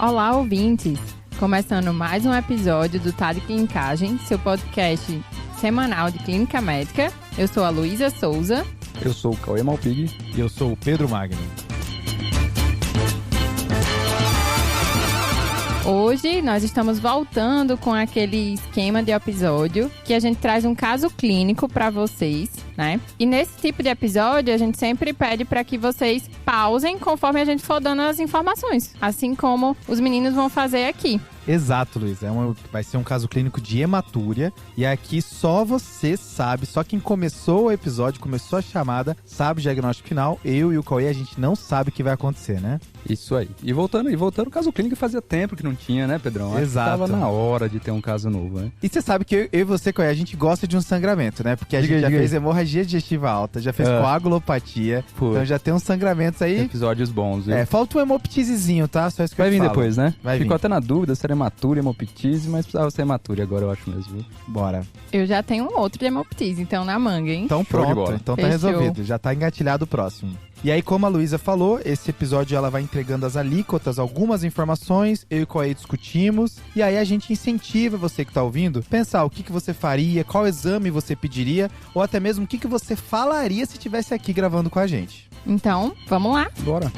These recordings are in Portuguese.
Olá, ouvintes! Começando mais um episódio do Tá de Clinicagem, seu podcast semanal de clínica médica. Eu sou a Luísa Souza. Eu sou o Cauê Malpig. E eu sou o Pedro Magno. Hoje nós estamos voltando com aquele esquema de episódio que a gente traz um caso clínico para vocês, né? E nesse tipo de episódio a gente sempre pede para que vocês pausem conforme a gente for dando as informações, assim como os meninos vão fazer aqui. Exato, Luiz. Vai ser um caso clínico de hematúria. E aqui só você sabe, só quem começou o episódio, começou a chamada, sabe o diagnóstico final. Eu e o Cauê, a gente não sabe o que vai acontecer, né? Isso aí. E voltando o caso clínico fazia tempo que não tinha, né, Pedrão? Acho Exato. Que tava na hora de ter um caso novo, né? E você sabe que eu e você, Cauê, a gente gosta de um sangramento, né? Porque a gente já fez hemorragia digestiva alta, já fez coagulopatia. Então já tem uns sangramentos aí. Episódios bons, viu? Falta um hemoptisezinho, tá? Só isso que vai eu te vir falo. Depois, né? Vai Ficou vir. até na dúvida se era hematúria, hemoptise, mas precisava ser hematúria agora, eu acho mesmo, viu? Bora. Eu já tenho um outro de hemoptise, então na manga, hein? Então Show de pronto, bola. então tá Fechou. resolvido. Já tá engatilhado o próximo. E aí, como a Luísa falou, esse episódio ela vai entregando as alíquotas, algumas informações, eu e o Cauê discutimos, e aí a gente incentiva você que tá ouvindo, pensar o que você faria, qual exame você pediria, ou até mesmo o que você falaria se estivesse aqui gravando com a gente. Então, vamos lá. Bora.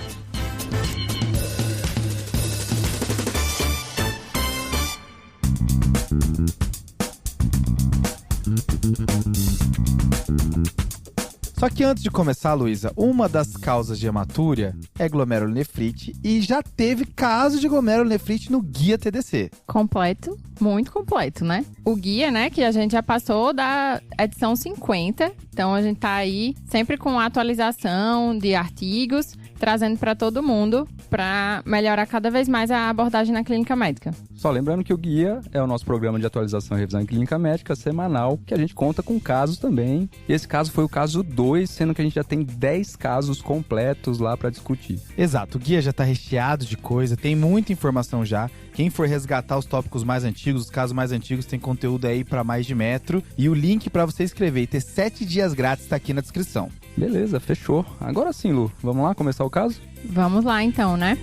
Só que antes de começar, Luísa, uma das causas de hematúria é glomerulonefrite e já teve caso de glomerulonefrite no guia TDC. Completo, muito completo, né? O guia, né, que a gente já passou da edição 50, então a gente tá aí sempre com atualização de artigos, trazendo para todo mundo para melhorar cada vez mais a abordagem na clínica médica. Só lembrando que o Guia é o nosso programa de atualização e revisão em clínica médica semanal, que a gente conta com casos também. E esse caso foi o caso 2, sendo que a gente já tem 10 casos completos lá para discutir. Exato, o guia já tá recheado de coisa, tem muita informação já. Quem for resgatar os tópicos mais antigos, os casos mais antigos, tem conteúdo aí para mais de metro. E o link para você escrever e ter 7 dias grátis tá aqui na descrição. Beleza, fechou. Agora sim, Lu, vamos lá começar o caso? Vamos lá então, né?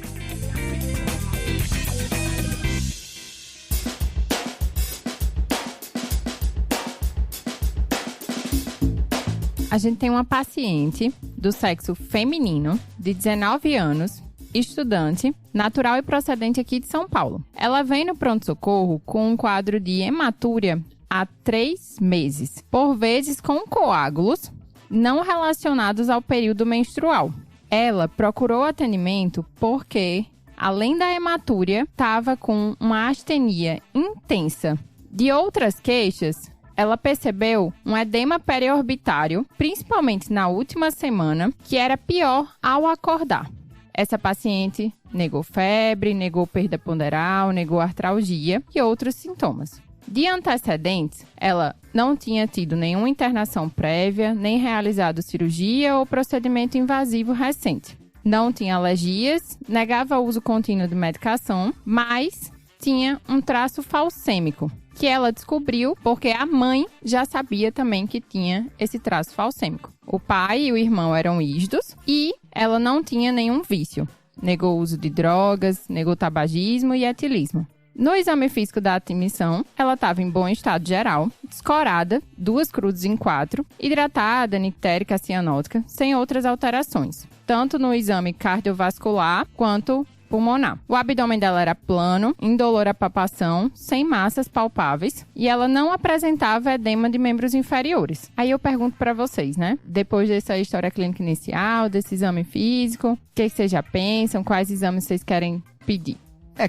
A gente tem uma paciente do sexo feminino, de 19 anos, estudante, natural e procedente aqui de São Paulo. Ela vem no pronto-socorro com um quadro de hematúria há 3 meses, por vezes com coágulos não relacionados ao período menstrual. Ela procurou atendimento porque, além da hematúria, estava com uma astenia intensa. De outras queixas, ela percebeu um edema periorbitário, principalmente na última semana, que era pior ao acordar. Essa paciente negou febre, negou perda ponderal, negou artralgia e outros sintomas. De antecedentes, ela não tinha tido nenhuma internação prévia, nem realizado cirurgia ou procedimento invasivo recente. Não tinha alergias, negava o uso contínuo de medicação, mas tinha um traço falcêmico, que ela descobriu porque a mãe já sabia também que tinha esse traço falcêmico. O pai e o irmão eram ígidos e ela não tinha nenhum vício. Negou o uso de drogas, negou tabagismo e etilismo. No exame físico da admissão, ela estava em bom estado geral, descorada, 2 cruzes em 4, hidratada, nictérica, cianótica, sem outras alterações, tanto no exame cardiovascular quanto pulmonar. O abdômen dela era plano, indolor à palpação, sem massas palpáveis, e ela não apresentava edema de membros inferiores. Aí eu pergunto para vocês, né? Depois dessa história clínica inicial, desse exame físico, o que vocês já pensam? Quais exames vocês querem pedir?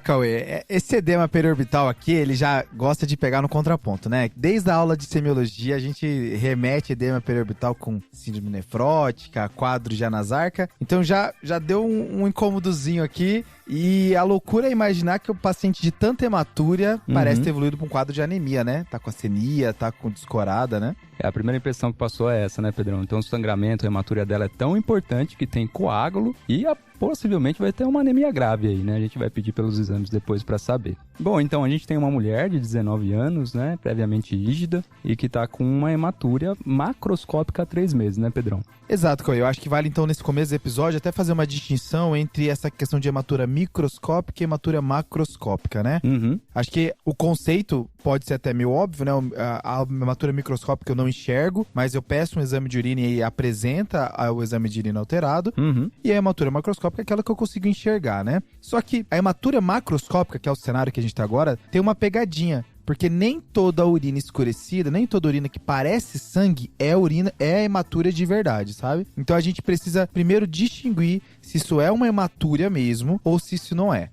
Cauê, esse edema periorbital aqui, ele já gosta de pegar no contraponto, né? Desde a aula de semiologia, a gente remete edema periorbital com síndrome nefrótica, quadro de anasarca. Então já deu um incômodozinho aqui. E a loucura é imaginar que o paciente de tanta hematúria parece ter evoluído para um quadro de anemia, né? Tá com acenia, tá com descorada, né? A primeira impressão que passou é essa, né, Pedrão? Então o sangramento, a hematúria dela é tão importante que tem coágulo e possivelmente vai ter uma anemia grave aí, né? A gente vai pedir pelos exames depois para saber. Bom, então a gente tem uma mulher de 19 anos, né, previamente rígida, e que tá com uma hematúria macroscópica há 3 meses, né, Pedrão? Exato, Cauê. Eu acho que vale então nesse começo do episódio até fazer uma distinção entre essa questão de hematúria microscópica e hematúria macroscópica, né? Uhum. Acho que o conceito pode ser até meio óbvio, né? A hematúria microscópica eu não enxergo, mas eu peço um exame de urina e apresenta o exame de urina alterado. Uhum. E a hematúria macroscópica é aquela que eu consigo enxergar, né? Só que a hematúria macroscópica, que é o cenário que a gente tá agora, tem uma pegadinha. Porque nem toda urina escurecida, nem toda urina que parece sangue é hematúria de verdade, sabe? Então a gente precisa primeiro distinguir se isso é uma hematúria mesmo ou se isso não é.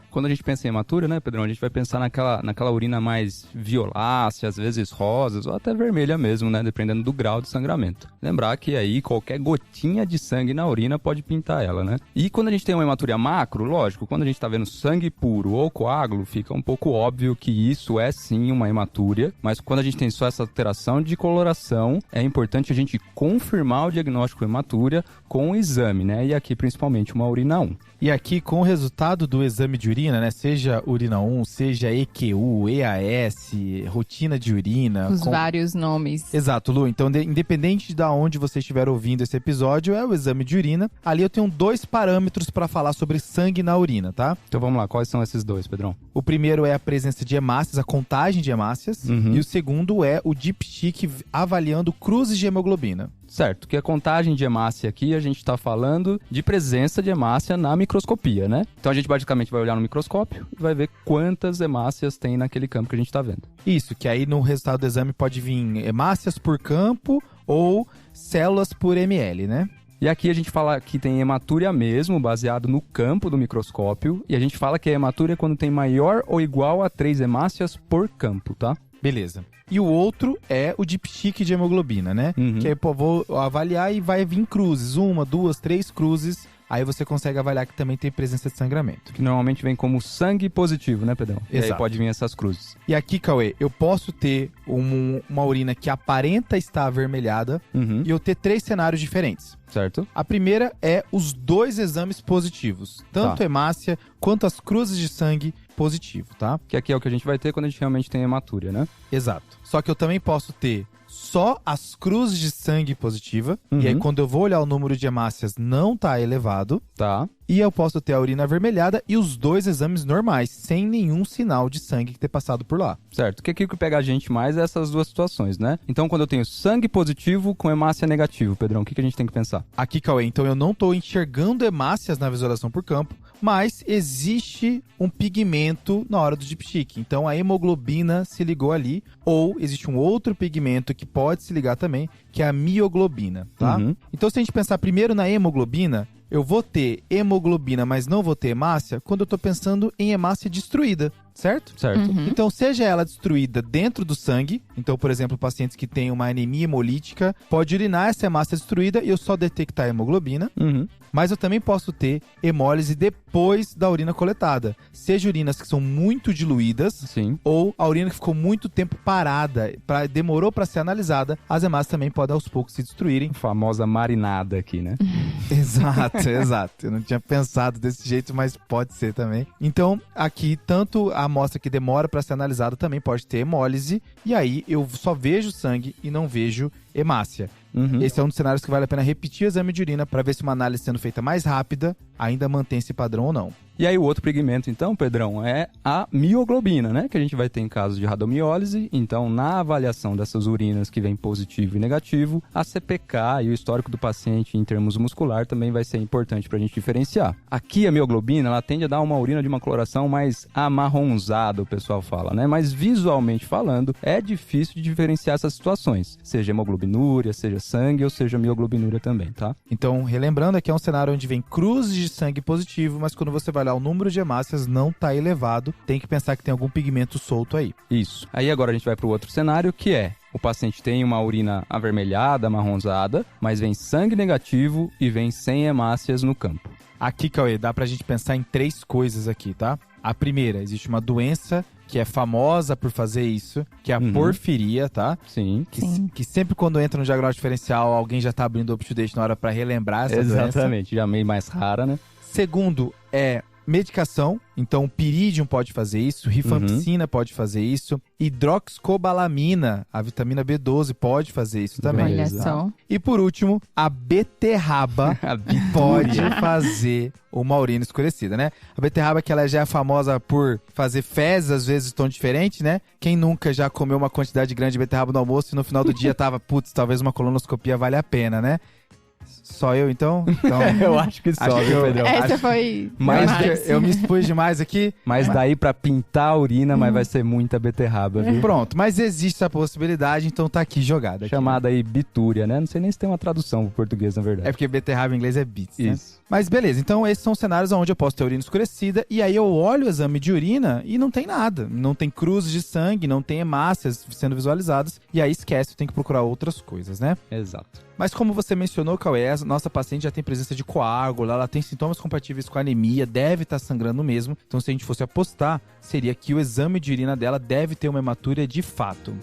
Quando a gente pensa em hematúria, né, Pedrão, a gente vai pensar naquela urina mais violácea, às vezes rosas, ou até vermelha mesmo, né, dependendo do grau de sangramento. Lembrar que aí qualquer gotinha de sangue na urina pode pintar ela, né? E quando a gente tem uma hematúria macro, lógico, quando a gente tá vendo sangue puro ou coágulo, fica um pouco óbvio que isso é sim uma hematúria, mas quando a gente tem só essa alteração de coloração, é importante a gente confirmar o diagnóstico de hematúria com o exame, né, e aqui principalmente uma urina 1. E aqui, com o resultado do exame de urina, né? Seja urina 1, seja EQU, EAS, rotina de urina. Os vários nomes. Exato, Lu. Então, independente de onde você estiver ouvindo esse episódio, é o exame de urina. Ali eu tenho 2 parâmetros para falar sobre sangue na urina, tá? Então vamos lá, quais são esses 2, Pedrão? O primeiro é a presença de hemácias, a contagem de hemácias. Uhum. E o segundo é o dipstick avaliando cruzes de hemoglobina. Certo, que a contagem de hemácia aqui, a gente está falando de presença de hemácia na microscopia, né? Então a gente basicamente vai olhar no microscópio e vai ver quantas hemácias tem naquele campo que a gente está vendo. Isso, que aí no resultado do exame pode vir hemácias por campo ou células por ml, né? E aqui a gente fala que tem hematúria mesmo, baseado no campo do microscópio, e a gente fala que a hematúria é quando tem maior ou igual a 3 hemácias por campo, tá? Beleza. E o outro é o dipstick de hemoglobina, né? Uhum. Que aí, pô, vou avaliar e vai vir cruzes. 1, 2, 3 cruzes. Aí você consegue avaliar que também tem presença de sangramento. Que normalmente vem como sangue positivo, né, Pedrão? Exato. E aí pode vir essas cruzes. E aqui, Cauê, eu posso ter uma urina que aparenta estar avermelhada e eu ter 3 cenários diferentes. Certo. A primeira é os 2 exames positivos. Tanto hemácia quanto as cruzes de sangue positivo, tá? Que aqui é o que a gente vai ter quando a gente realmente tem hematúria, né? Exato. Só que eu também posso ter só as cruzes de sangue positiva. E aí, quando eu vou olhar o número de hemácias, não tá elevado. Tá. E eu posso ter a urina avermelhada e os 2 exames normais, sem nenhum sinal de sangue que ter passado por lá. Certo. Que aqui o que pega a gente mais é essas 2 situações, né? Então, quando eu tenho sangue positivo com hemácia negativo, Pedrão, o que a gente tem que pensar? Aqui, Cauê, então eu não tô enxergando hemácias na visualização por campo, mas existe um pigmento na hora do dipstick. Então, a hemoglobina se ligou ali, ou existe um outro pigmento que pode se ligar também, que é a mioglobina, tá? Então, se a gente pensar primeiro na hemoglobina, eu vou ter hemoglobina, mas não vou ter hemácia quando eu tô pensando em hemácia destruída, certo? Certo. Então, seja ela destruída dentro do sangue, então, por exemplo, pacientes que têm uma anemia hemolítica, pode urinar essa hemácia destruída e eu só detectar a hemoglobina. Mas eu também posso ter hemólise depois da urina coletada. Seja urinas que são muito diluídas, Sim. ou a urina que ficou muito tempo parada, demorou para ser analisada, as hemácias também podem aos poucos se destruírem. A famosa marinada aqui, né? Exato, exato. Eu não tinha pensado desse jeito, mas pode ser também. Então, aqui, tanto a amostra que demora para ser analisada também pode ter hemólise, e aí eu só vejo sangue e não vejo hemácia. Esse é um dos cenários que vale a pena repetir o exame de urina para ver se uma análise sendo feita mais rápida ainda mantém esse padrão ou não. E aí o outro pigmento, então, Pedrão, é a mioglobina, né? Que a gente vai ter em casos de radomiólise. Então, na avaliação dessas urinas que vem positivo e negativo, a CPK e o histórico do paciente em termos muscular também vai ser importante para a gente diferenciar. Aqui a mioglobina, ela tende a dar uma urina de uma coloração mais amarronzada, o pessoal fala, né? Mas visualmente falando, é difícil de diferenciar essas situações. Seja hemoglobinúria, seja sangue ou seja mioglobinúria também, tá? Então, relembrando, aqui é um cenário onde vem cruzes de sangue positivo, mas quando você vai olhar o número de hemácias não está elevado, tem que pensar que tem algum pigmento solto aí. Isso. Aí agora a gente vai para o outro cenário, que é o paciente tem uma urina avermelhada, amarronzada, mas vem sangue negativo e vem sem hemácias no campo. Aqui, Cauê, dá pra gente pensar em 3 coisas aqui, tá? A primeira, existe uma doença que é famosa por fazer isso, que é a porfiria, tá? Sim. Que sempre quando entra no diagnóstico diferencial, alguém já tá abrindo o UpToDate na hora pra relembrar essa doença. Exatamente, já meio mais rara, né? Segundo é medicação, então o pirídium pode fazer isso, rifampicina pode fazer isso, hidroxcobalamina, a vitamina B12 pode fazer isso também. Olha Beleza. só. E por último, a beterraba pode fazer uma urina escurecida, né? A beterraba que ela já é famosa por fazer fezes, às vezes tom diferente, né? Quem nunca já comeu uma quantidade grande de beterraba no almoço e no final do dia tava, putz, talvez uma colonoscopia vale a pena, né? Só eu, então? Eu acho que só, viu, Pedrão? Essa foi... Mas demais. eu me expus demais aqui. Mas daí pra pintar a urina, mas vai ser muita beterraba, viu? Pronto, mas existe essa possibilidade, então tá aqui jogada. Chamada aí bitúria, né? Não sei nem se tem uma tradução pro português, na verdade. É porque beterraba em inglês é bits, né? Isso. Mas beleza, então esses são os cenários onde eu posso ter urina escurecida, e aí eu olho o exame de urina e não tem nada. Não tem cruzes de sangue, não tem hemácias sendo visualizadas, e aí esquece, eu tenho que procurar outras coisas, né? Exato. Mas como você mencionou, Cauê, a nossa paciente já tem presença de coágulo, ela tem sintomas compatíveis com anemia, deve estar sangrando mesmo. Então, se a gente fosse apostar, seria que o exame de urina dela deve ter uma hematúria de fato.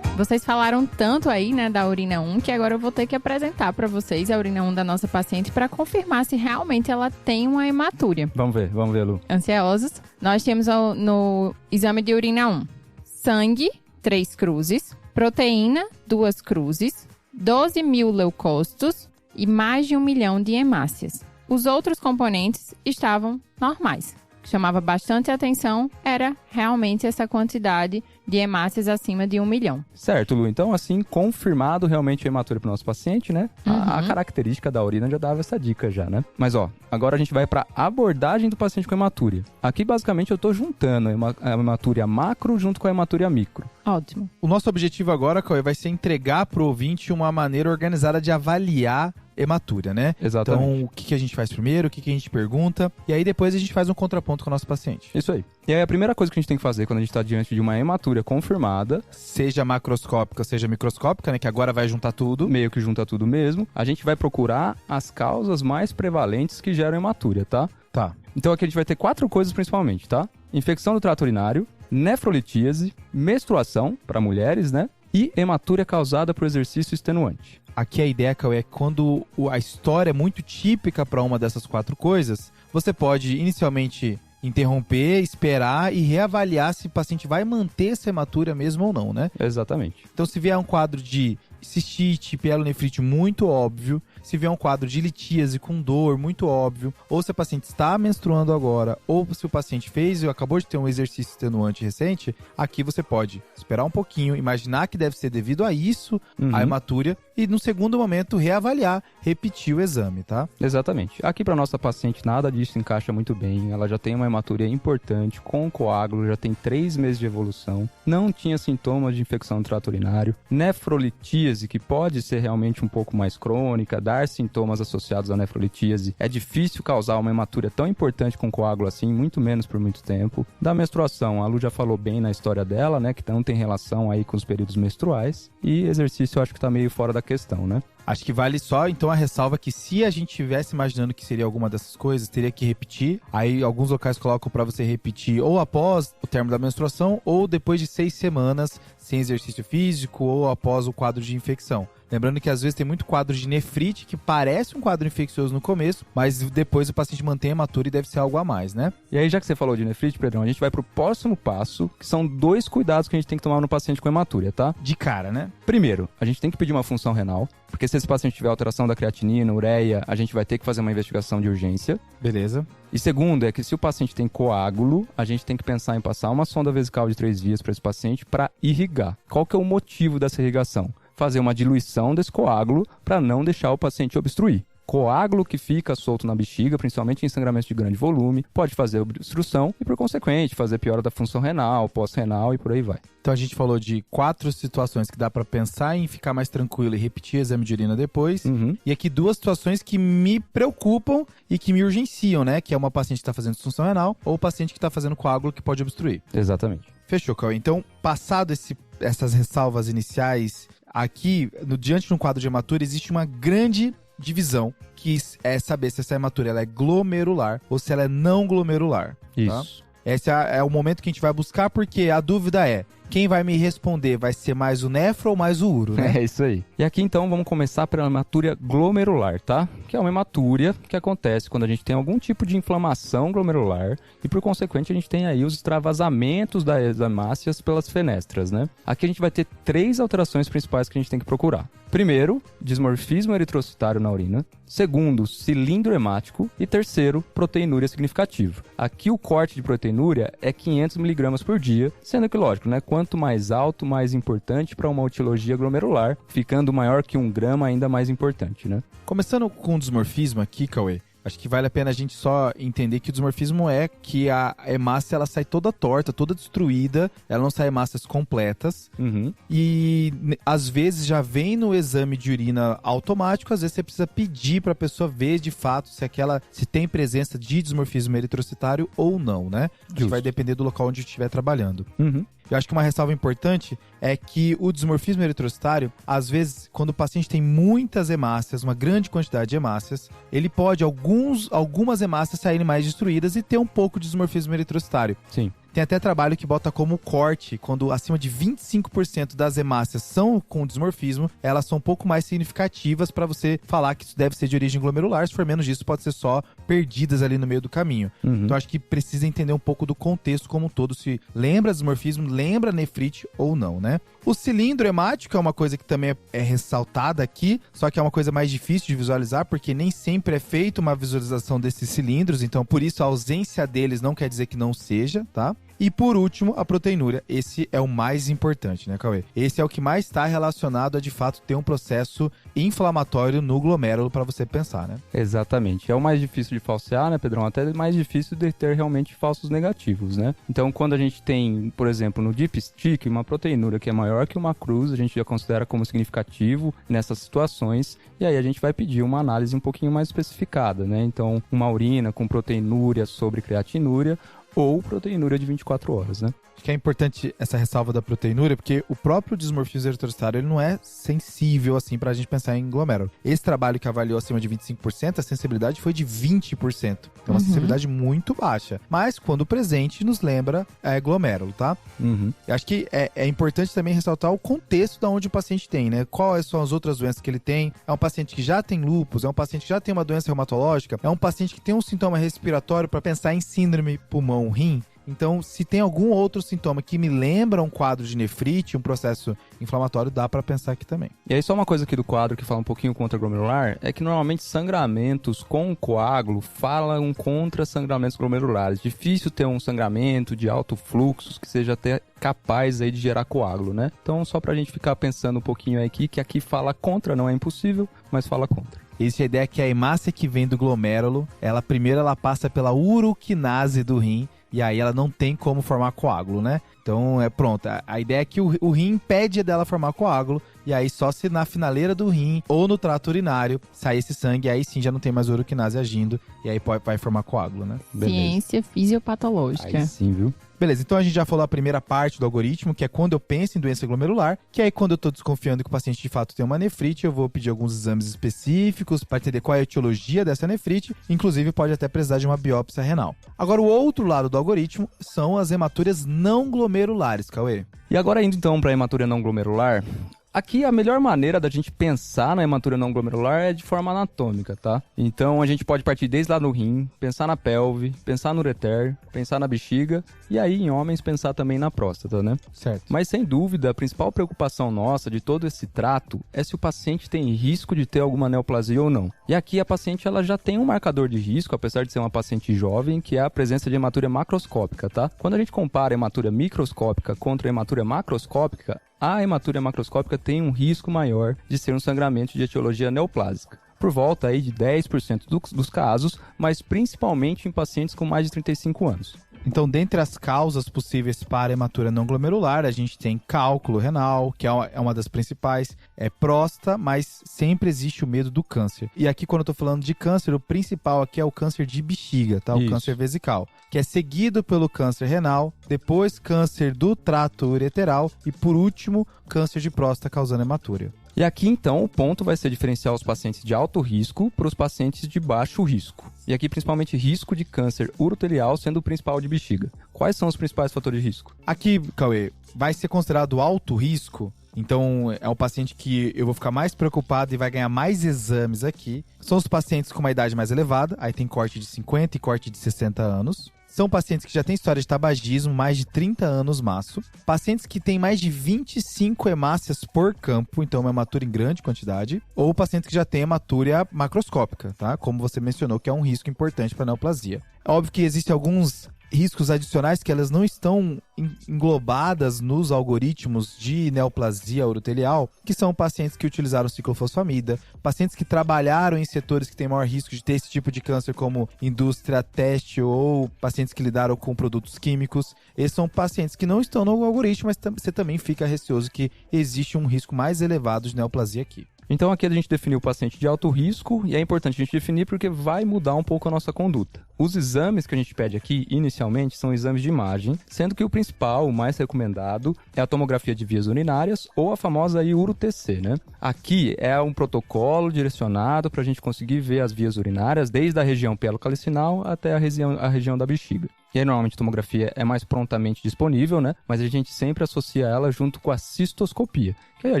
Vocês falaram tanto aí, né, da urina 1, que agora eu vou ter que apresentar pra vocês a urina 1 da nossa paciente pra confirmar se realmente ela tem uma hematúria. Vamos ver, Lu. Ansiosos? Nós temos no exame de urina 1, sangue, 3 cruzes, proteína, 2 cruzes, 12 mil leucócitos e mais de 1 milhão de hemácias. Os outros componentes estavam normais. O que chamava bastante atenção era realmente essa quantidade de hemácias acima de 1 milhão. Certo, Lu. Então, assim, confirmado realmente a hematúria pro nosso paciente, né? A característica da urina já dava essa dica já, né? Mas, ó, agora a gente vai pra abordagem do paciente com hematúria. Aqui, basicamente, eu tô juntando a hematúria macro junto com a hematúria micro. Ótimo. O nosso objetivo agora, Cauê, vai ser entregar pro ouvinte uma maneira organizada de avaliar hematúria, né? Exatamente. Então, o que a gente faz primeiro, o que a gente pergunta, e aí depois a gente faz um contraponto com o nosso paciente. Isso aí. E aí, a primeira coisa que a gente tem que fazer quando a gente tá diante de uma hematúria confirmada, Seja macroscópica, seja microscópica, né? Que agora vai juntar tudo. meio que junta tudo mesmo, a gente vai procurar as causas mais prevalentes que geram hematúria, tá? Tá. Então aqui a gente vai ter 4 coisas principalmente, tá? Infecção do trato urinário, nefrolitíase, menstruação, para mulheres, né? E hematúria causada por exercício extenuante. Aqui a ideia, Cauê, é que quando a história é muito típica para uma dessas 4 coisas, você pode inicialmente interromper, esperar e reavaliar se o paciente vai manter essa hematúria mesmo ou não, né? Exatamente. Então, se vier um quadro de cistite, pielonefrite muito óbvio, se vier um quadro de litíase com dor muito óbvio, ou se a paciente está menstruando agora, ou se o paciente fez ou acabou de ter um exercício extenuante recente, aqui você pode esperar um pouquinho, imaginar que deve ser devido a isso, a hematúria, e no segundo momento reavaliar, repetir o exame, tá? Exatamente. Aqui para nossa paciente nada disso encaixa muito bem. Ela já tem uma hematúria importante, com coágulo, já tem 3 meses de evolução, não tinha sintomas de infecção do trato urinário, nefrolitíase, que pode ser realmente um pouco mais crônica, dar sintomas associados à nefrolitíase. É difícil causar uma hematúria tão importante com coágulo assim, muito menos por muito tempo. Da menstruação, a Lu já falou bem na história dela, né, que não tem relação aí com os períodos menstruais. E exercício eu acho que tá meio fora da questão, né? Acho que vale só, então, a ressalva que se a gente estivesse imaginando que seria alguma dessas coisas, teria que repetir. Aí, alguns locais colocam pra você repetir ou após o término da menstruação ou depois de 6 semanas sem exercício físico ou após o quadro de infecção. Lembrando que às vezes tem muito quadro de nefrite que parece um quadro infeccioso no começo, mas depois o paciente mantém a hematúria e deve ser algo a mais, né? E aí, já que você falou de nefrite, Pedrão, a gente vai pro próximo passo, que são 2 cuidados que a gente tem que tomar no paciente com hematúria, tá? De cara, né? Primeiro, a gente tem que pedir uma função renal, porque se esse paciente tiver alteração da creatinina, ureia, a gente vai ter que fazer uma investigação de urgência. Beleza. E segundo, é que se o paciente tem coágulo, a gente tem que pensar em passar uma sonda vesical de 3 vias para esse paciente para irrigar. Qual que é o motivo dessa irrigação? Fazer uma diluição desse coágulo para não deixar o paciente obstruir. Coágulo que fica solto na bexiga, principalmente em sangramento de grande volume, pode fazer obstrução e, por consequente, fazer piora da função renal, pós-renal e por aí vai. Então a gente falou de 4 situações que dá pra pensar em ficar mais tranquilo e repetir o exame de urina depois. E aqui 2 situações que me preocupam e que me urgenciam, né? Que é uma paciente que tá fazendo disfunção renal ou o paciente que tá fazendo coágulo que pode obstruir. Exatamente. Fechou, Cauê. Então, passado essas ressalvas iniciais, aqui, diante de um quadro de hematúria, existe uma grande divisão, que é saber se essa hematúria ela é glomerular ou se ela é não glomerular. Tá? Isso. Esse é o momento que a gente vai buscar, porque a dúvida é, quem vai me responder vai ser mais o nefro ou mais o uro, né? É isso aí. E aqui então vamos começar pela hematúria glomerular, tá? Que é uma hematúria que acontece quando a gente tem algum tipo de inflamação glomerular e por consequente a gente tem aí os extravasamentos das hemácias pelas fenestras, né? Aqui a gente vai ter 3 alterações principais que a gente tem que procurar. Primeiro, dismorfismo eritrocitário na urina. Segundo, cilindro hemático. E terceiro, proteinúria significativa. Aqui o corte de proteinúria é 500 mg por dia, sendo que, lógico, né? Quanto mais alto, mais importante para uma etiologia glomerular, ficando maior que 1 grama, ainda mais importante, né? Começando com o dismorfismo aqui, Cauê, acho que vale a pena a gente só entender que o dismorfismo é que a hemácia ela sai toda torta, toda destruída, ela não sai hemácias completas. Uhum. E às vezes já vem no exame de urina automático, às vezes você precisa pedir para a pessoa ver de fato se tem presença de dismorfismo eritrocitário ou não, né? Acho que vai depender do local onde estiver trabalhando. Uhum. Eu acho que uma ressalva importante é que o dismorfismo eritrocitário, às vezes, quando o paciente tem muitas hemácias, uma grande quantidade de hemácias, ele pode, algumas hemácias saírem mais destruídas e ter um pouco de dismorfismo eritrocitário. Sim. Tem até trabalho que bota como corte, quando acima de 25% das hemácias são com dismorfismo, elas são um pouco mais significativas para você falar que isso deve ser de origem glomerular. Se for menos disso, pode ser só perdidas ali no meio do caminho. Uhum. Então acho que precisa entender um pouco do contexto como um todo, se lembra dismorfismo, lembra nefrite ou não, né? O cilindro hemático é uma coisa que também é ressaltada aqui, só que é uma coisa mais difícil de visualizar, porque nem sempre é feita uma visualização desses cilindros, então por isso a ausência deles não quer dizer que não seja, tá? E por último, a proteinúria. Esse é o mais importante, né, Cauê? Esse é o que mais está relacionado a, de fato, ter um processo inflamatório no glomérulo para você pensar, né? Exatamente. É o mais difícil de falsear, né, Pedrão? Até mais difícil de ter realmente falsos negativos, né? Então, quando a gente tem, por exemplo, no dipstick, uma proteinúria que é maior que uma cruz, a gente já considera como significativo nessas situações, e aí a gente vai pedir uma análise um pouquinho mais especificada, né? Então, uma urina com proteinúria sobre creatinúria, ou proteinúria de 24 horas, né? Acho que é importante essa ressalva da proteinúria, porque o próprio dismorfismo eritrocitário ele não é sensível assim pra gente pensar em glomérulo. Esse trabalho que avaliou acima de 25%, a sensibilidade foi de 20%. Então, uma sensibilidade muito baixa. Mas, quando presente, nos lembra glomérulo, tá? Uhum. Eu acho que é importante também ressaltar o contexto da onde o paciente tem, né? Quais são as outras doenças que ele tem? É um paciente que já tem lúpus? É um paciente que já tem uma doença reumatológica? É um paciente que tem um sintoma respiratório para pensar em síndrome pulmão-rim? Então, se tem algum outro sintoma que me lembra um quadro de nefrite, um processo inflamatório, dá para pensar aqui também. E aí, só uma coisa aqui do quadro que fala um pouquinho contra glomerular, é que normalmente sangramentos com coágulo falam contra sangramentos glomerulares. Difícil ter um sangramento de alto fluxo que seja até capaz aí de gerar coágulo, né? Então, só pra gente ficar pensando um pouquinho aqui, que aqui fala contra, não é impossível, mas fala contra. Existe a ideia que a hemácia que vem do glomérulo, primeiro ela passa pela uroquinase do rim, e aí ela não tem como formar coágulo, né? Então, pronto. A ideia é que o rim impede dela formar coágulo, e aí só se na finaleira do rim ou no trato urinário sair esse sangue, aí sim já não tem mais uroquinase agindo, e aí vai formar coágulo, né? Beleza. Ciência fisiopatológica. Aí sim, viu? Beleza, então a gente já falou a primeira parte do algoritmo, que é quando eu penso em doença glomerular, que aí quando eu tô desconfiando que o paciente de fato tem uma nefrite, eu vou pedir alguns exames específicos para entender qual é a etiologia dessa nefrite, inclusive pode até precisar de uma biópsia renal. Agora, o outro lado do algoritmo são as hematúrias não glomerulares, Cauê. E agora indo então para a hematúria não glomerular, aqui a melhor maneira da gente pensar na hematúria não glomerular é de forma anatômica, tá? Então a gente pode partir desde lá no rim, pensar na pelve, pensar no ureter, pensar na bexiga e aí em homens pensar também na próstata, né? Certo. Mas sem dúvida a principal preocupação nossa de todo esse trato é se o paciente tem risco de ter alguma neoplasia ou não. E aqui a paciente ela já tem um marcador de risco, apesar de ser uma paciente jovem, que é a presença de hematúria macroscópica, tá? Quando a gente compara a hematúria microscópica contra a hematúria macroscópica, a hematúria macroscópica tem um risco maior de ser um sangramento de etiologia neoplásica, por volta aí de 10% dos casos, mas principalmente em pacientes com mais de 35 anos. Então, dentre as causas possíveis para hematúria não glomerular, a gente tem cálculo renal, que é uma das principais, próstata, mas sempre existe o medo do câncer. E aqui, quando eu tô falando de câncer, o principal aqui é o câncer de bexiga, tá? O Isso. câncer vesical, que é seguido pelo câncer renal, depois câncer do trato ureteral e, por último, câncer de próstata causando hematúria. E aqui, então, o ponto vai ser diferenciar os pacientes de alto risco para os pacientes de baixo risco. E aqui, principalmente, risco de câncer urotelial sendo o principal de bexiga. Quais são os principais fatores de risco? Aqui, Cauê, vai ser considerado alto risco. Então, é um paciente que eu vou ficar mais preocupado e vai ganhar mais exames aqui. São os pacientes com uma idade mais elevada, aí tem corte de 50 e corte de 60 anos. São pacientes que já têm história de tabagismo, mais de 30 anos maço. Pacientes que têm mais de 25 hemácias por campo, então uma hematúria em grande quantidade. Ou pacientes que já têm hematúria macroscópica, tá? Como você mencionou, que é um risco importante para a neoplasia. É óbvio que existem alguns riscos adicionais que elas não estão englobadas nos algoritmos de neoplasia urotelial, que são pacientes que utilizaram ciclofosfamida, pacientes que trabalharam em setores que têm maior risco de ter esse tipo de câncer, como indústria têxtil ou pacientes que lidaram com produtos químicos. Esses são pacientes que não estão no algoritmo, mas você também fica receoso que existe um risco mais elevado de neoplasia aqui. Então aqui a gente definiu o paciente de alto risco e é importante a gente definir porque vai mudar um pouco a nossa conduta. Os exames que a gente pede aqui, inicialmente, são exames de imagem, sendo que o principal, o mais recomendado, é a tomografia de vias urinárias ou a famosa URO-TC, né? Aqui é um protocolo direcionado para a gente conseguir ver as vias urinárias desde a região pielocalicinal até a região da bexiga. E aí, normalmente, a tomografia é mais prontamente disponível, né? Mas a gente sempre associa ela junto com a cistoscopia, que aí a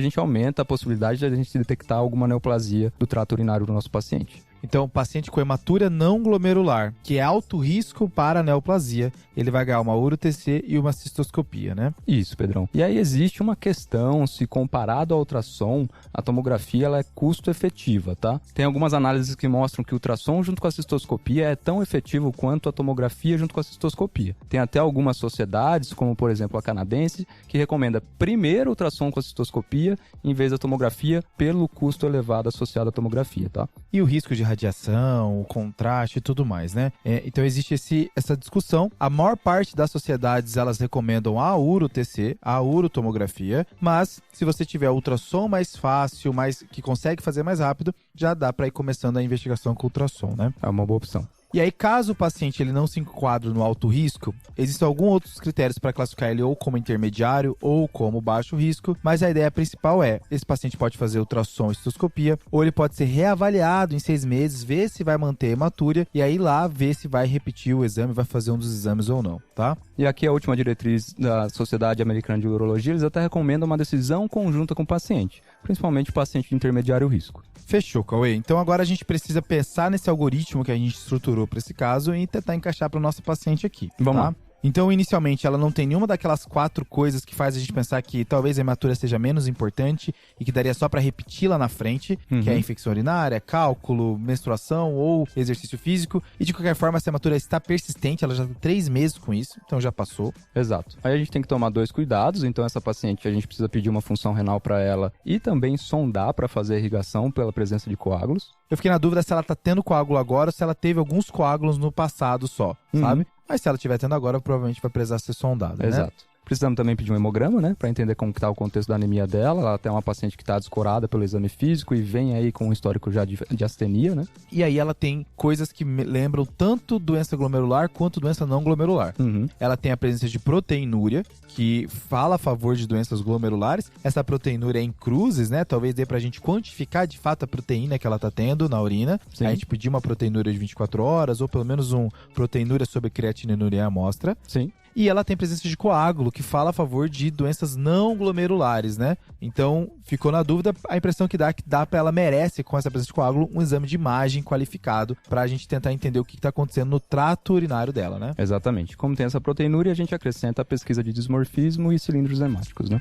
gente aumenta a possibilidade de a gente detectar alguma neoplasia do trato urinário do nosso paciente. Então, paciente com hematúria não glomerular, que é alto risco para a neoplasia, ele vai ganhar uma URO-TC e uma cistoscopia, né? Isso, Pedrão. E aí existe uma questão, se comparado ao ultrassom, a tomografia ela é custo-efetiva, tá? Tem algumas análises que mostram que o ultrassom junto com a cistoscopia é tão efetivo quanto a tomografia junto com a cistoscopia. Tem até algumas sociedades, como por exemplo a canadense, que recomenda primeiro o ultrassom com a cistoscopia em vez da tomografia pelo custo elevado associado à tomografia, tá? E o risco de radiação, o contraste e tudo mais, né? Então existe essa discussão. A maior parte das sociedades, elas recomendam a URO-TC, a urotomografia, mas se você tiver ultrassom mais fácil, que consegue fazer mais rápido, já dá para ir começando a investigação com ultrassom, né? É uma boa opção. E aí, caso o paciente ele não se enquadre no alto risco, existem alguns outros critérios para classificar ele ou como intermediário ou como baixo risco, mas a ideia principal é, esse paciente pode fazer ultrassom e cistoscopia, ou ele pode ser reavaliado em 6 meses, ver se vai manter a hematúria, e aí lá ver se vai repetir o exame, vai fazer um dos exames ou não, tá? E aqui a última diretriz da Sociedade Americana de Urologia, eles até recomendam uma decisão conjunta com o paciente, principalmente o paciente de intermediário risco. Fechou, Cauê. Então agora a gente precisa pensar nesse algoritmo que a gente estruturou para esse caso e tentar encaixar para o nosso paciente aqui. Vamos tá? lá. Então, inicialmente, ela não tem nenhuma daquelas 4 coisas que faz a gente pensar que talvez a hematúria seja menos importante e que daria só para repetir lá na frente, que é a infecção urinária, cálculo, menstruação ou exercício físico. E de qualquer forma, essa hematúria está persistente, ela já tem 3 meses com isso, então já passou. Exato. Aí a gente tem que tomar 2 cuidados. Então, essa paciente, a gente precisa pedir uma função renal para ela e também sondar para fazer a irrigação pela presença de coágulos. Eu fiquei na dúvida se ela tá tendo coágulo agora ou se ela teve alguns coágulos no passado só, sabe? Mas se ela estiver tendo agora, provavelmente vai precisar ser sondada, né? Exato. Precisamos também pedir um hemograma, né? Para entender como que tá o contexto da anemia dela. Ela tem uma paciente que está descorada pelo exame físico e vem aí com um histórico já de astenia, né? E aí ela tem coisas que lembram tanto doença glomerular quanto doença não glomerular. Ela tem a presença de proteinúria, que fala a favor de doenças glomerulares. Essa proteinúria é em cruzes, né? Talvez dê pra gente quantificar de fato a proteína que ela tá tendo na urina. Sim. A gente pedir uma proteinúria de 24 horas ou pelo menos um proteinúria sobre creatinina à amostra. Sim. E ela tem presença de coágulo, que fala a favor de doenças não glomerulares, né? Então, ficou na dúvida, a impressão que dá pra ela merece, com essa presença de coágulo, um exame de imagem qualificado pra gente tentar entender o que tá acontecendo no trato urinário dela, né? Exatamente. Como tem essa proteinúria, a gente acrescenta a pesquisa de dismorfismo e cilindros hemáticos, né?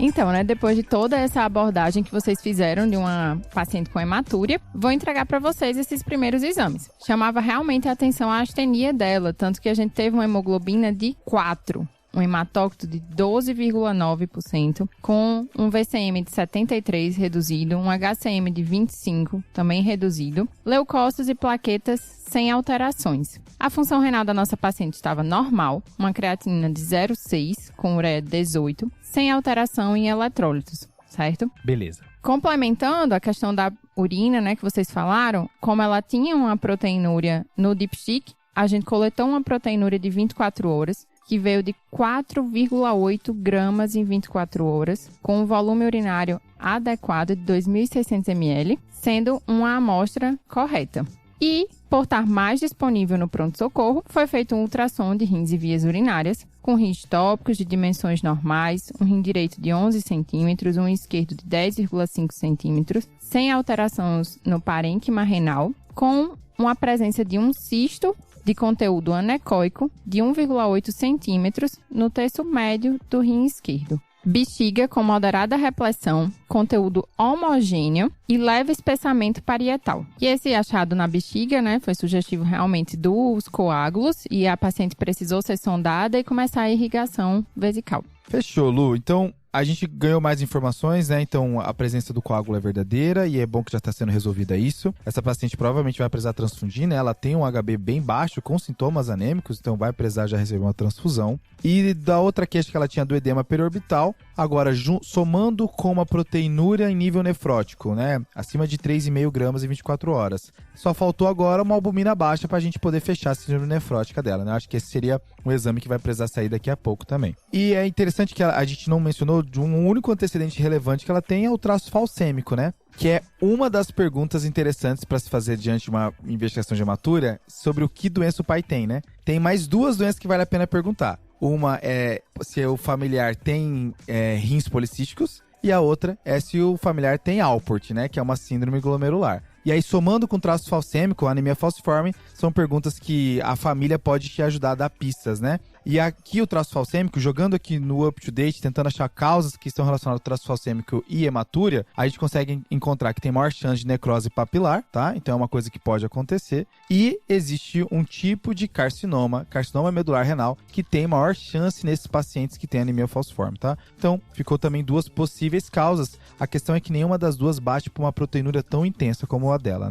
Então, né, depois de toda essa abordagem que vocês fizeram de uma paciente com hematúria, vou entregar para vocês esses primeiros exames. Chamava realmente a atenção a astenia dela, tanto que a gente teve uma hemoglobina de 4. Um hematócrito de 12,9%, com um VCM de 73 reduzido, um HCM de 25 também reduzido, leucócitos e plaquetas sem alterações. A função renal da nossa paciente estava normal, uma creatinina de 0,6 com ureia de 18, sem alteração em eletrólitos, certo? Beleza. Complementando a questão da urina, né, que vocês falaram, como ela tinha uma proteinúria no dipstick, a gente coletou uma proteinúria de 24 horas, que veio de 4,8 gramas em 24 horas, com um volume urinário adequado de 2.600 ml, sendo uma amostra correta. E, por estar mais disponível no pronto-socorro, foi feito um ultrassom de rins e vias urinárias, com rins tópicos de dimensões normais, um rim direito de 11 centímetros, um esquerdo de 10,5 centímetros, sem alterações no parênquima renal, com uma presença de um cisto de conteúdo anecoico de 1,8 centímetros no terço médio do rim esquerdo. Bexiga com moderada repressão, conteúdo homogêneo e leve espessamento parietal. E esse achado na bexiga, foi sugestivo realmente dos coágulos e a paciente precisou ser sondada e começar a irrigação vesical. Fechou, Lu. Então, a gente ganhou mais informações, Então, a presença do coágulo é verdadeira e é bom que já está sendo resolvida isso. Essa paciente provavelmente vai precisar transfundir, Ela tem um HB bem baixo, com sintomas anêmicos, então vai precisar já receber uma transfusão. E da outra queixa que ela tinha do edema periorbital, agora somando com uma proteinúria em nível nefrótico, Acima de 3,5 gramas em 24 horas. Só faltou agora uma albumina baixa para a gente poder fechar a síndrome nefrótica dela, Acho que esse seria um exame que vai precisar sair daqui a pouco também. E é interessante que a gente não mencionou de um único antecedente relevante que ela tem, é o traço falcêmico, Que é uma das perguntas interessantes para se fazer diante de uma investigação de hematura sobre o que doença o pai tem, Tem mais duas doenças que vale a pena perguntar. Uma é se o familiar tem rins policísticos e a outra é se o familiar tem Alport, que é uma síndrome glomerular. E aí, somando com traço falcêmico, anemia falciforme, são perguntas que a família pode te ajudar a dar pistas, E aqui o traço falcêmico, jogando aqui no up-to-date, tentando achar causas que estão relacionadas ao traço falcêmico e hematúria, a gente consegue encontrar que tem maior chance de necrose papilar, tá? Então é uma coisa que pode acontecer. E existe um tipo de carcinoma medular renal, que tem maior chance nesses pacientes que têm anemia falciforme, tá? Então, ficou também duas possíveis causas. A questão é que nenhuma das duas bate por uma proteinúria tão intensa como a dela,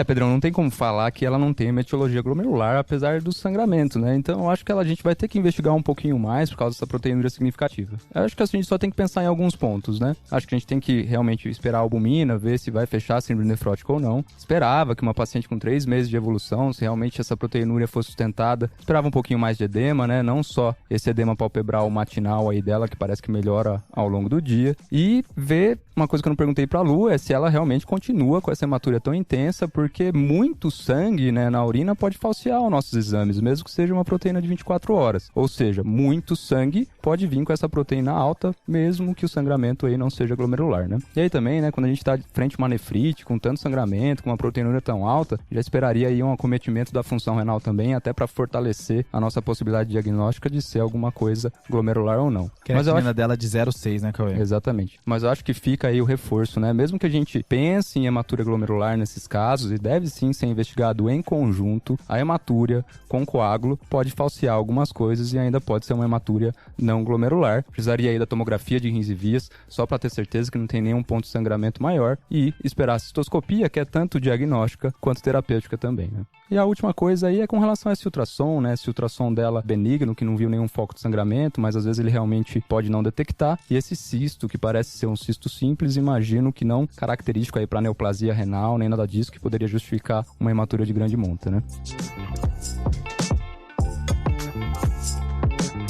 Pedrão, não tem como falar que ela não tem etiologia glomerular, apesar do sangramento, Então, eu acho que a gente vai ter que investigar um pouquinho mais por causa dessa proteinúria significativa. Eu acho que a gente só tem que pensar em alguns pontos, Acho que a gente tem que realmente esperar a albumina, ver se vai fechar a síndrome nefrótica ou não. Esperava que uma paciente com 3 meses de evolução, se realmente essa proteinúria fosse sustentada, esperava um pouquinho mais de edema, Não só esse edema palpebral matinal aí dela, que parece que melhora ao longo do dia. E ver, uma coisa que eu não perguntei pra Lu, é se ela realmente continua com essa hematúria tão intensa, porque muito sangue, na urina pode falsear os nossos exames, mesmo que seja uma proteína de 24 horas. Ou seja, muito sangue pode vir com essa proteína alta, mesmo que o sangramento aí não seja glomerular, E aí também, quando a gente está frente a uma nefrite, com tanto sangramento, com uma proteinúria tão alta, já esperaria aí um acometimento da função renal também, até para fortalecer a nossa possibilidade diagnóstica de ser alguma coisa glomerular ou não. Que é a menina dela de 0,6, Cauê? Exatamente. Mas eu acho que fica aí o reforço, Mesmo que a gente pense em hematúria glomerular nesses casos, e deve sim ser investigado em conjunto, a hematúria com coágulo pode falsear algumas coisas e ainda pode ser uma hematúria não glomerular. Precisaria aí da tomografia de rins e vias, só para ter certeza que não tem nenhum ponto de sangramento maior, e esperar a cistoscopia, que é tanto diagnóstica quanto terapêutica também, E a última coisa aí é com relação a esse ultrassom, Esse ultrassom dela benigno, que não viu nenhum foco de sangramento, mas às vezes ele realmente pode não detectar. E esse cisto, que parece ser um cisto simples, imagino que não característico aí para neoplasia renal, nem nada disso, que poderia justificar uma hematúria de grande monta,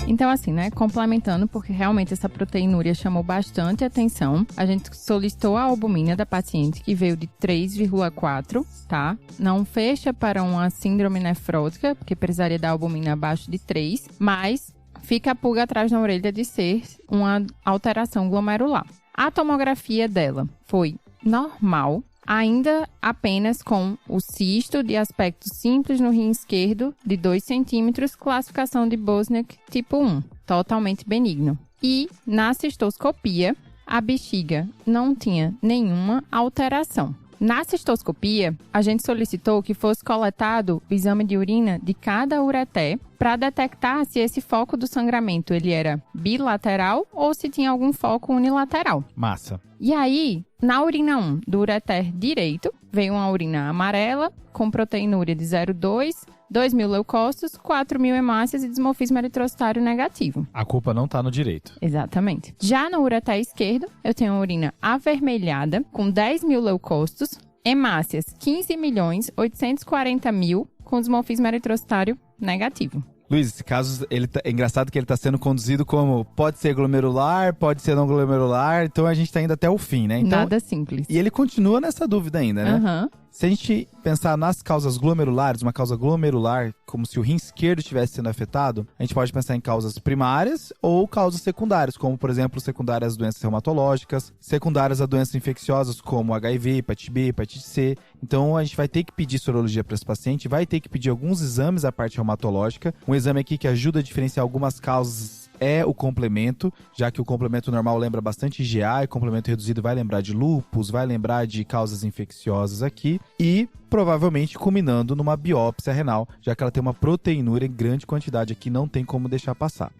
Então, assim, complementando, porque realmente essa proteinúria chamou bastante atenção, a gente solicitou a albumina da paciente, que veio de 3,4, tá? Não fecha para uma síndrome nefrótica, porque precisaria da albumina abaixo de 3, mas fica a pulga atrás da orelha de ser uma alteração glomerular. A tomografia dela foi normal, ainda apenas com o cisto de aspecto simples no rim esquerdo de 2 centímetros, classificação de Bosniak tipo 1, totalmente benigno. E na cistoscopia, a bexiga não tinha nenhuma alteração. Na cistoscopia, a gente solicitou que fosse coletado o exame de urina de cada ureter para detectar se esse foco do sangramento ele era bilateral ou se tinha algum foco unilateral. Massa. E aí, na urina 1 do ureter direito, veio uma urina amarela com proteinúria de 0,2, 2.000 leucócitos, 4.000 hemácias e dismorfismo eritrocitário negativo. A culpa não tá no direito. Exatamente. Já no ureter esquerdo, eu tenho uma urina avermelhada com 10.000 leucócitos, hemácias 15.840.000 com dismorfismo eritrocitário negativo. Luiz, esse caso, é engraçado que ele tá sendo conduzido como pode ser glomerular, pode ser não glomerular, então a gente tá indo até o fim, né? Então, Nada simples. E ele continua nessa dúvida ainda, né? Aham. Se a gente pensar nas causas glomerulares, uma causa glomerular, como se o rim esquerdo estivesse sendo afetado, a gente pode pensar em causas primárias ou causas secundárias, como, por exemplo, secundárias a doenças reumatológicas, secundárias a doenças infecciosas, como HIV, hepatite B, hepatite C. Então, a gente vai ter que pedir sorologia para esse paciente, vai ter que pedir alguns exames à parte reumatológica. Um exame aqui que ajuda a diferenciar algumas causas é o complemento, já que o complemento normal lembra bastante IgA e o complemento reduzido vai lembrar de lúpus, vai lembrar de causas infecciosas aqui e provavelmente culminando numa biópsia renal, já que ela tem uma proteinúria em grande quantidade aqui, não tem como deixar passar.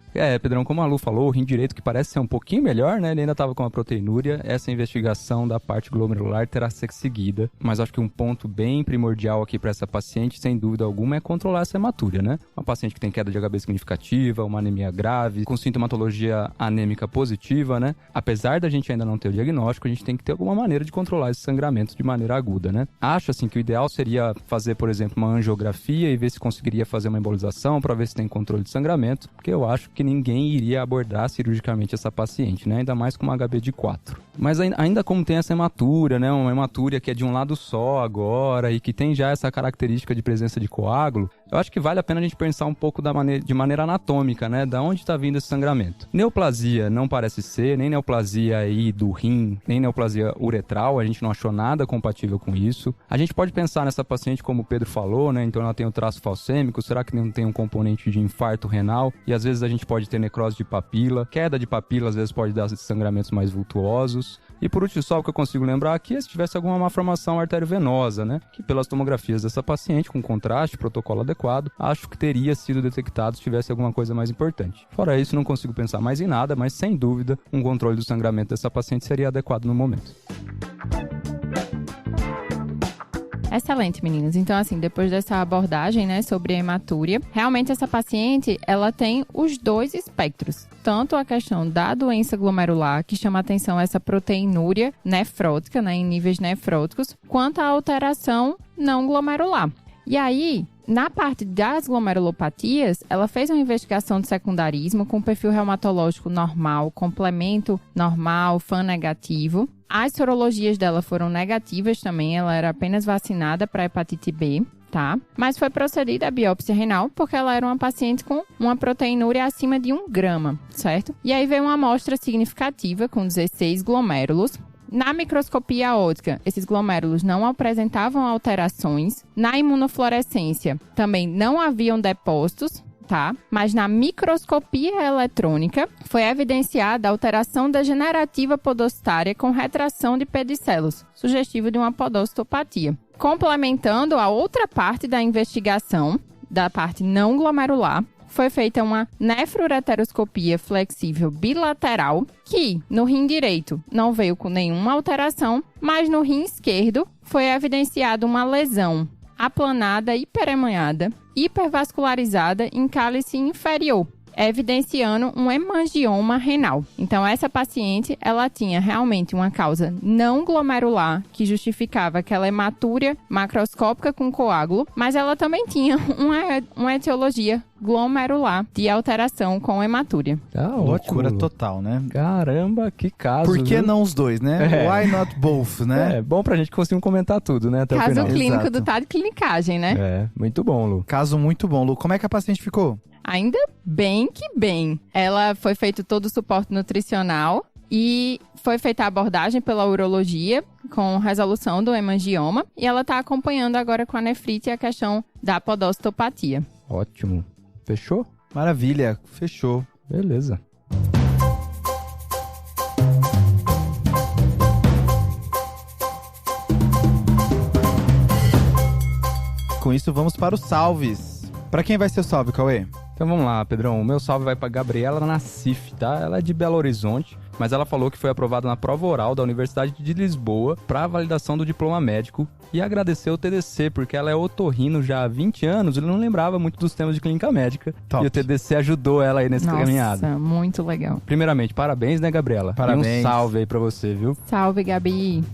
Pedrão, como a Lu falou, o rim direito que parece ser um pouquinho melhor, né? Ele ainda estava com uma proteinúria. Essa investigação da parte glomerular terá que ser seguida, mas acho que um ponto bem primordial aqui para essa paciente, sem dúvida alguma, é controlar essa hematúria, né? Uma paciente que tem queda de HB significativa, uma anemia grave, com sintomatologia anêmica positiva, né? Apesar da gente ainda não ter o diagnóstico, a gente tem que ter alguma maneira de controlar esses sangramentos de maneira aguda, né? Acho, assim, que o ideal seria fazer, por exemplo, uma angiografia e ver se conseguiria fazer uma embolização para ver se tem controle de sangramento, porque eu acho que ninguém iria abordar cirurgicamente essa paciente, né? Ainda mais com uma HB de 4. Mas ainda como tem essa hematúria, né? Uma hematúria que é de um lado só agora e que tem já essa característica de presença de coágulo, eu acho que vale a pena a gente pensar um pouco de maneira anatômica, né? Da onde está vindo esse sangramento. Neoplasia não parece ser, nem neoplasia aí do rim, nem neoplasia uretral, a gente não achou nada compatível com isso. A gente pode pensar nessa paciente, como o Pedro falou, né? Então ela tem o traço falcêmico, será que não tem um componente de infarto renal? E às vezes a gente pode ter necrose de papila, queda de papila às vezes pode dar sangramentos mais vultuosos. E por último, só o que eu consigo lembrar aqui é se tivesse alguma malformação arteriovenosa, né? Que pelas tomografias dessa paciente, com contraste, protocolo adequado, acho que teria sido detectado se tivesse alguma coisa mais importante. Fora isso, não consigo pensar mais em nada, mas sem dúvida, um controle do sangramento dessa paciente seria adequado no momento. Excelente, meninas. Então, assim, depois dessa abordagem, né, sobre a hematúria, realmente essa paciente, ela tem os dois espectros. Tanto a questão da doença glomerular, que chama atenção essa proteinúria nefrótica, né, em níveis nefróticos, quanto a alteração não glomerular. E aí, na parte das glomerulopatias, ela fez uma investigação de secundarismo com perfil reumatológico normal, complemento normal, FAN negativo. As sorologias dela foram negativas também, ela era apenas vacinada para hepatite B, tá? Mas foi procedida a biópsia renal porque ela era uma paciente com uma proteinúria acima de 1 grama, certo? E aí veio uma amostra significativa com 16 glomérulos. Na microscopia óptica, esses glomérulos não apresentavam alterações. Na imunofluorescência, também não haviam depósitos, tá? Mas na microscopia eletrônica, foi evidenciada a alteração degenerativa podostária com retração de pedicelos, sugestivo de uma podostopatia. Complementando a outra parte da investigação, da parte não glomerular, foi feita uma nefroureteroscopia flexível bilateral, que no rim direito não veio com nenhuma alteração, mas no rim esquerdo foi evidenciada uma lesão aplanada, hiperemanhada, hipervascularizada em cálice inferior, evidenciando um hemangioma renal. Então, essa paciente, ela tinha realmente uma causa não glomerular, que justificava aquela hematúria macroscópica com coágulo, mas ela também tinha uma etiologia glomerular de alteração com hematúria. Loucura total, né? Caramba, que caso. Por que viu? não os dois, né? Why not both, né? É bom pra gente conseguir comentar tudo, né? Até Caso o final. clínico Exato. do TAD Clinicagem, né? É, muito bom, Lu. Caso muito bom, Lu. Como é que a paciente ficou? Ainda bem que bem. Ela foi feito todo o suporte nutricional e foi feita a abordagem pela urologia com resolução do hemangioma. E ela está acompanhando agora com a nefrite a questão da podostopatia. Ótimo. Fechou? Maravilha, fechou. Beleza. Com isso, vamos para os salves. Para quem vai ser o salve, Cauê? Então vamos lá, Pedrão. O meu salve vai pra Gabriela Nassif, tá? Ela é de Belo Horizonte, mas ela falou que foi aprovada na prova oral da Universidade de Lisboa para validação do diploma médico e agradeceu o TDC, porque ela é otorrino já há 20 anos e não lembrava muito dos temas de clínica médica. Top. E o TDC ajudou ela aí nessa caminhada. Nossa, muito legal. Primeiramente, parabéns, né, Gabriela? Parabéns. E um salve aí pra você, viu? Salve, Gabi.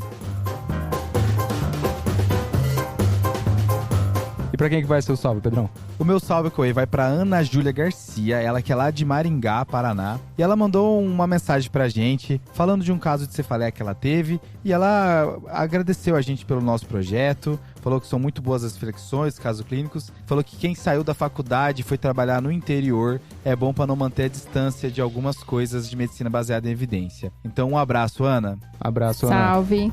E E pra quem que vai ser o salve, Pedrão? O meu salve, Coê, vai pra Ana Júlia Garcia, ela que é lá de Maringá, Paraná. E ela mandou uma mensagem pra gente, falando de um caso de cefaleia que ela teve. E ela agradeceu a gente pelo nosso projeto, falou que são muito boas as reflexões, casos clínicos. Falou que quem saiu da faculdade e foi trabalhar no interior é bom pra não manter a distância de algumas coisas de medicina baseada em evidência. Então, um abraço, Ana. Abraço, Ana. Salve!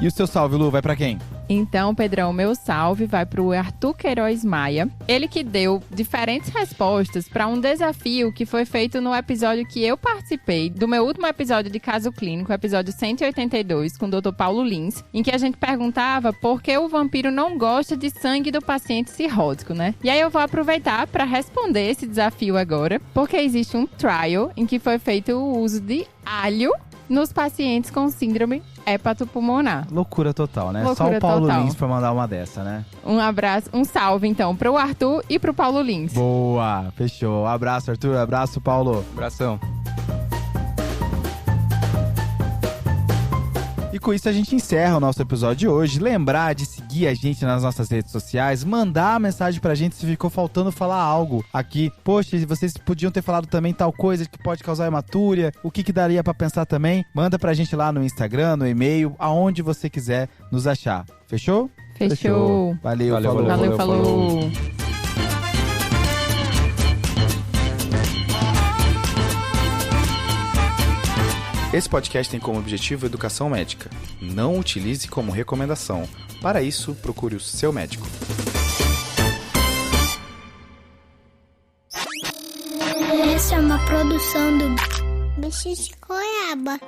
E o seu salve, Lu, vai pra quem? Então, Pedrão, meu salve vai pro Arthur Queiroz Maia. Ele que deu diferentes respostas para um desafio que foi feito no episódio que eu participei, do meu último episódio de caso clínico, episódio 182, com o Dr. Paulo Lins, em que a gente perguntava por que o vampiro não gosta de sangue do paciente cirrótico, né? E aí eu vou aproveitar para responder esse desafio agora, porque existe um trial em que foi feito o uso de alho nos pacientes com síndrome hepatopulmonar. Loucura total, né? Loucura Só o Paulo total. Lins pra mandar uma dessa, né? Um abraço, um salve então pro Arthur e pro Paulo Lins. Boa, fechou. Abraço, Arthur. Abraço, Paulo. Abração. E com isso a gente encerra o nosso episódio de hoje. Lembrar de seguir a gente nas nossas redes sociais, mandar uma mensagem pra gente se ficou faltando falar algo aqui. Poxa, vocês podiam ter falado também tal coisa que pode causar hematúria, o que daria pra pensar também. Manda pra gente lá no Instagram, no e-mail, aonde você quiser nos achar. Fechou? Fechou. Valeu, Valeu, falou. Valeu, falou. Esse podcast tem como objetivo educação médica. Não utilize como recomendação. Para isso, procure o seu médico. Essa é uma produção do Bicho de Goiaba.